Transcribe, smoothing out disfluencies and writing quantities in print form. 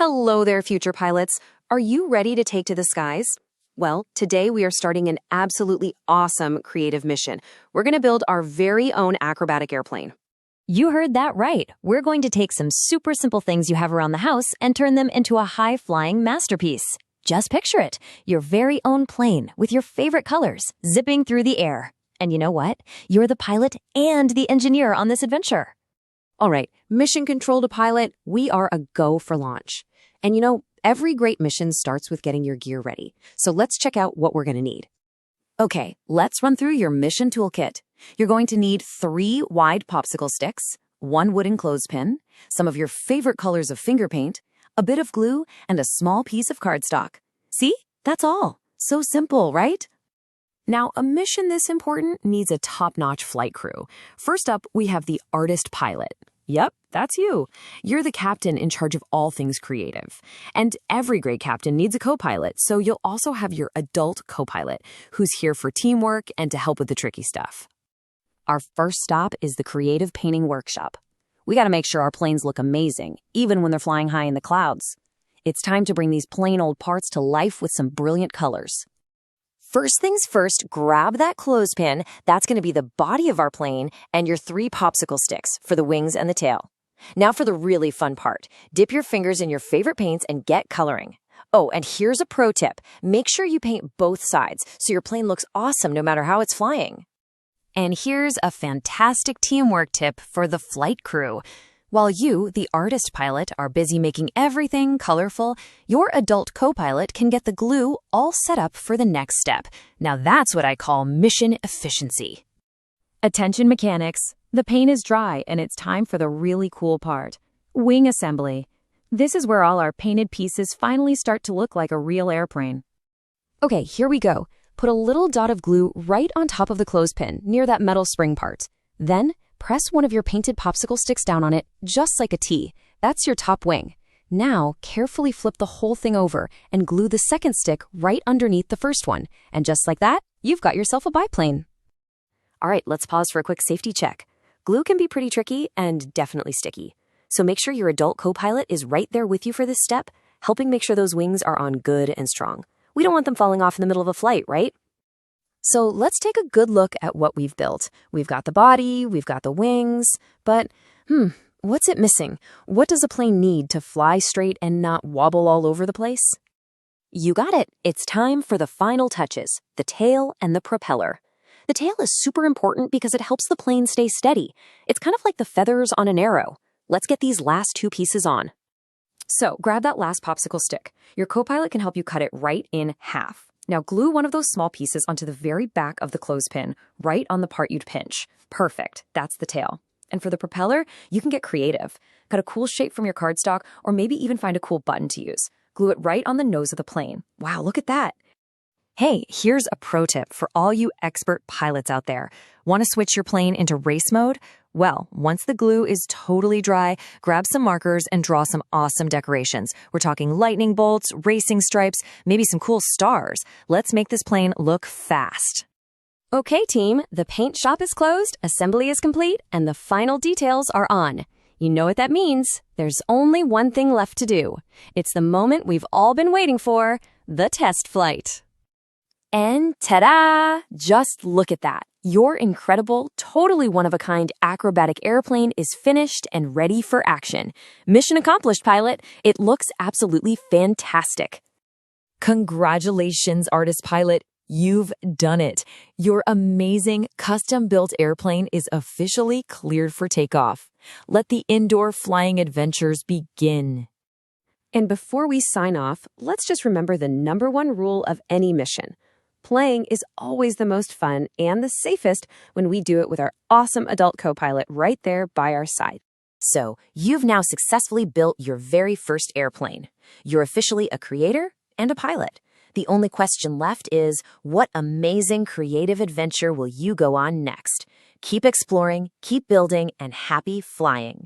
Hello there, future pilots. Are you ready to take to the skies? Well, today we are starting an absolutely awesome creative mission. We're going to build our very own acrobatic airplane. You heard that right. We're going to take some super simple things you have around the house and turn them into a high-flying masterpiece. Just picture it, your very own plane with your favorite colors zipping through the air. And you know what? You're the pilot and the engineer on this adventure. All right, mission control to pilot, we are a go for launch. And every great mission starts with getting your gear ready. So let's check out what we're going to need. Okay, let's run through your mission toolkit. You're going to need 3 wide popsicle sticks, 1 wooden clothespin, some of your favorite colors of finger paint, a bit of glue, and a small piece of cardstock. See? That's all. So simple, right? Now, a mission this important needs a top-notch flight crew. First up, we have the artist pilot. Yep, that's you. You're the captain in charge of all things creative. And every great captain needs a co-pilot, so you'll also have your adult co-pilot, who's here for teamwork and to help with the tricky stuff. Our first stop is the creative painting workshop. We got to make sure our planes look amazing, even when they're flying high in the clouds. It's time to bring these plain old parts to life with some brilliant colors. First things first, grab that clothespin. That's going to be the body of our plane, and your 3 popsicle sticks for the wings and the tail. Now for the really fun part. Dip your fingers in your favorite paints and get coloring. Oh, and here's a pro tip. Make sure you paint both sides so your plane looks awesome no matter how it's flying. And here's a fantastic teamwork tip for the flight crew. While you, the artist pilot, are busy making everything colorful, your adult co-pilot can get the glue all set up for the next step. Now that's what I call mission efficiency. Attention mechanics, the paint is dry and it's time for the really cool part. Wing assembly. This is where all our painted pieces finally start to look like a real airplane. Okay, here we go. Put a little dot of glue right on top of the clothespin near that metal spring part. Then, press one of your painted popsicle sticks down on it, just like a T. That's your top wing. Now, carefully flip the whole thing over and glue the second stick right underneath the first one. And just like that, you've got yourself a biplane. All right, let's pause for a quick safety check. Glue can be pretty tricky and definitely sticky. So make sure your adult co-pilot is right there with you for this step, helping make sure those wings are on good and strong. We don't want them falling off in the middle of a flight, right? So let's take a good look at what we've built. We've got the body, we've got the wings, but what's it missing? What does a plane need to fly straight and not wobble all over the place? You got it. It's time for the final touches, the tail and the propeller. The tail is super important because it helps the plane stay steady. It's kind of like the feathers on an arrow. Let's get these last 2 pieces on. So grab that last popsicle stick. Your co-pilot can help you cut it right in half. Now glue one of those small pieces onto the very back of the clothespin, right on the part you'd pinch. Perfect. That's the tail. And for the propeller, you can get creative. Cut a cool shape from your cardstock, or maybe even find a cool button to use. Glue it right on the nose of the plane. Wow, look at that. Hey, here's a pro tip for all you expert pilots out there. Want to switch your plane into race mode? Well, once the glue is totally dry, grab some markers and draw some awesome decorations. We're talking lightning bolts, racing stripes, maybe some cool stars. Let's make this plane look fast. Okay, team, the paint shop is closed, assembly is complete, and the final details are on. You know what that means. There's only one thing left to do. It's the moment we've all been waiting for, the test flight. And ta-da! Just look at that. Your incredible, totally one-of-a-kind acrobatic airplane is finished and ready for action. Mission accomplished, pilot. It looks absolutely fantastic. Congratulations, artist pilot. You've done it. Your amazing, custom-built airplane is officially cleared for takeoff. Let the indoor flying adventures begin. And before we sign off, let's just remember the #1 rule of any mission. Playing is always the most fun and the safest when we do it with our awesome adult co-pilot right there by our side. So, you've now successfully built your very first airplane. You're officially a creator and a pilot. The only question left is, what amazing creative adventure will you go on next? Keep exploring, keep building, and happy flying.